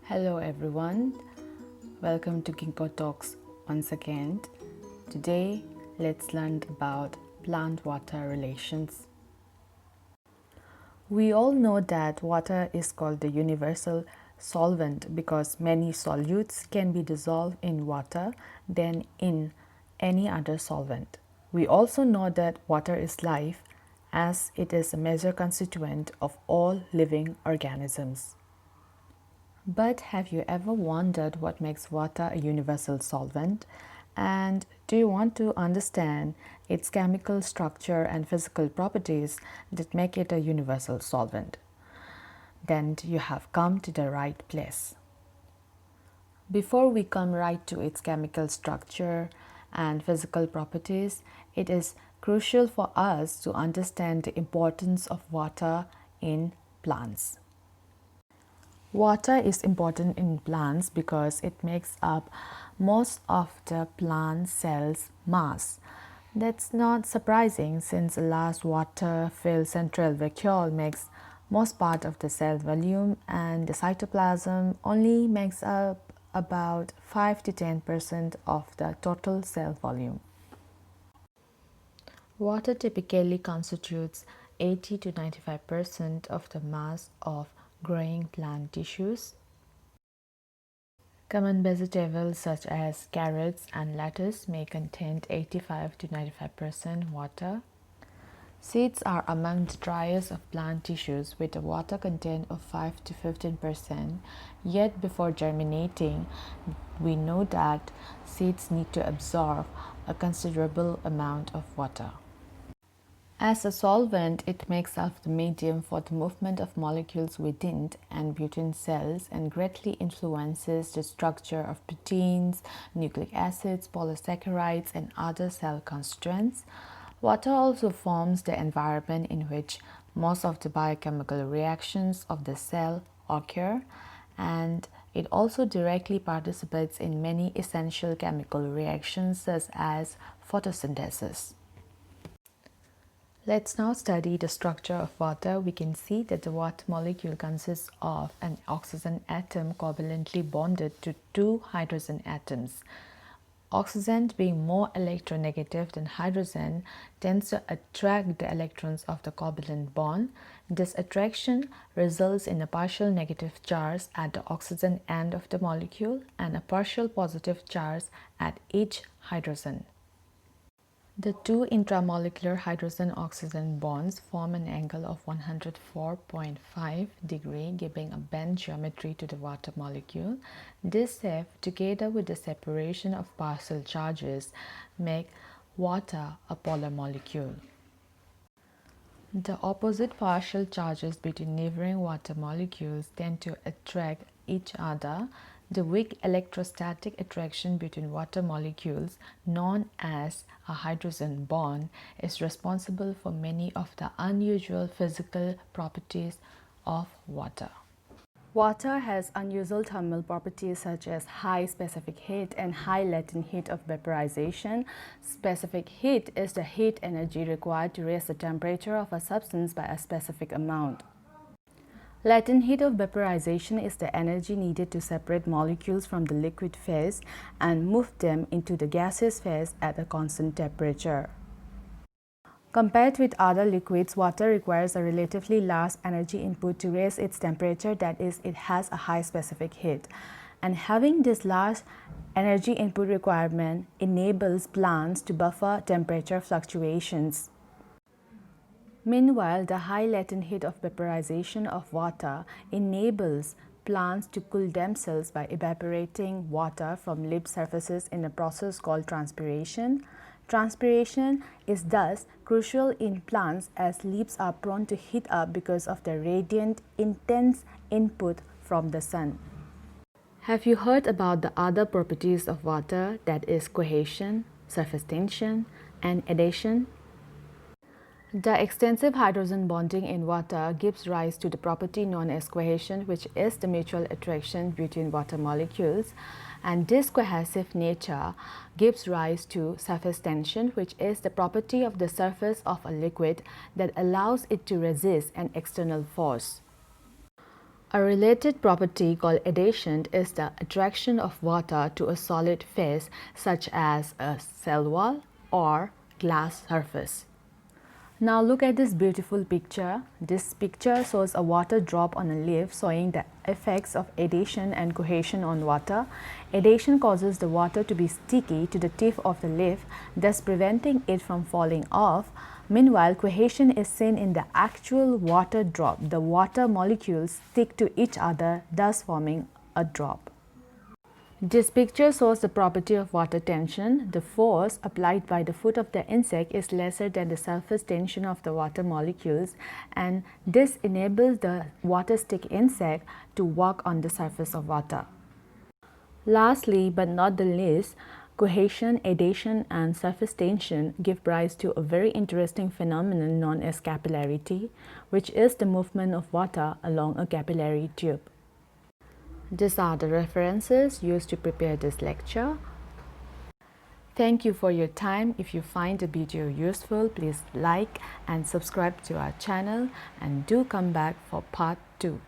Hello everyone, welcome to Ginkgo Talks once again. Today let's learn about plant-water relations. We all know that water is called the universal solvent because many solutes can be dissolved in water than in any other solvent. We also know that water is life as it is a major constituent of all living organisms. But have you ever wondered what makes water a universal solvent? And do you want to understand its chemical structure and physical properties that make it a universal solvent? Then you have come to the right place. Before we come right to its chemical structure and physical properties, it is crucial for us to understand the importance of water in plants. Water is important in plants because it makes up most of the plant cell's mass. That's not surprising since a large water-filled central vacuole makes most part of the cell volume and the cytoplasm only makes up about 5 to 10% of the total cell volume. Water typically constitutes 80 to 95% of the mass of growing plant tissues. Common vegetables such as carrots and lettuce may contain 85 to 95% water. Seeds are among the driest of plant tissues with a water content of 5 to 15%, yet before germinating, we know that seeds need to absorb a considerable amount of water. As a solvent, it makes up the medium for the movement of molecules within and between cells and greatly influences the structure of proteins, nucleic acids, polysaccharides, and other cell constituents. Water also forms the environment in which most of the biochemical reactions of the cell occur, and it also directly participates in many essential chemical reactions such as photosynthesis. Let's now study the structure of water. We can see that the water molecule consists of an oxygen atom covalently bonded to two hydrogen atoms. Oxygen, being more electronegative than hydrogen, tends to attract the electrons of the covalent bond. This attraction results in a partial negative charge at the oxygen end of the molecule and a partial positive charge at each hydrogen. The two intramolecular hydrogen-oxygen bonds form an angle of 104.5 degrees, giving a bend geometry to the water molecule. This shape, together with the separation of partial charges, make water a polar molecule. The opposite partial charges between neighboring water molecules tend to attract each other. The weak electrostatic attraction between water molecules, known as a hydrogen bond, is responsible for many of the unusual physical properties of water. Water has unusual thermal properties such as high specific heat and high latent heat of vaporization. Specific heat is the heat energy required to raise the temperature of a substance by a specific amount. Latent heat of vaporization is the energy needed to separate molecules from the liquid phase and move them into the gaseous phase at a constant temperature. Compared with other liquids, water requires a relatively large energy input to raise its temperature, that is, it has a high specific heat. And having this large energy input requirement enables plants to buffer temperature fluctuations. Meanwhile, the high latent heat of vaporization of water enables plants to cool themselves by evaporating water from leaf surfaces in a process called transpiration. Transpiration is thus crucial in plants as leaves are prone to heat up because of the radiant, intense input from the sun. Have you heard about the other properties of water, that is cohesion, surface tension, and adhesion? The extensive hydrogen bonding in water gives rise to the property known as cohesion, which is the mutual attraction between water molecules, and this cohesive nature gives rise to surface tension, which is the property of the surface of a liquid that allows it to resist an external force. A related property called adhesion is the attraction of water to a solid phase such as a cell wall or glass surface. Now look at this beautiful picture. This picture shows a water drop on a leaf showing the effects of adhesion and cohesion on water. Adhesion causes the water to be sticky to the tip of the leaf, thus preventing it from falling off. Meanwhile, cohesion is seen in the actual water drop. The water molecules stick to each other, thus forming a drop. This picture shows the property of water tension. The force applied by the foot of the insect is lesser than the surface tension of the water molecules, and this enables the water stick insect to walk on the surface of water. Lastly, but not the least, cohesion, adhesion, and surface tension give rise to a very interesting phenomenon known as capillarity, which is the movement of water along a capillary tube. These are the references used to prepare this lecture. Thank you for your time. If you find the video useful, please like and subscribe to our channel, and do come back for part 2.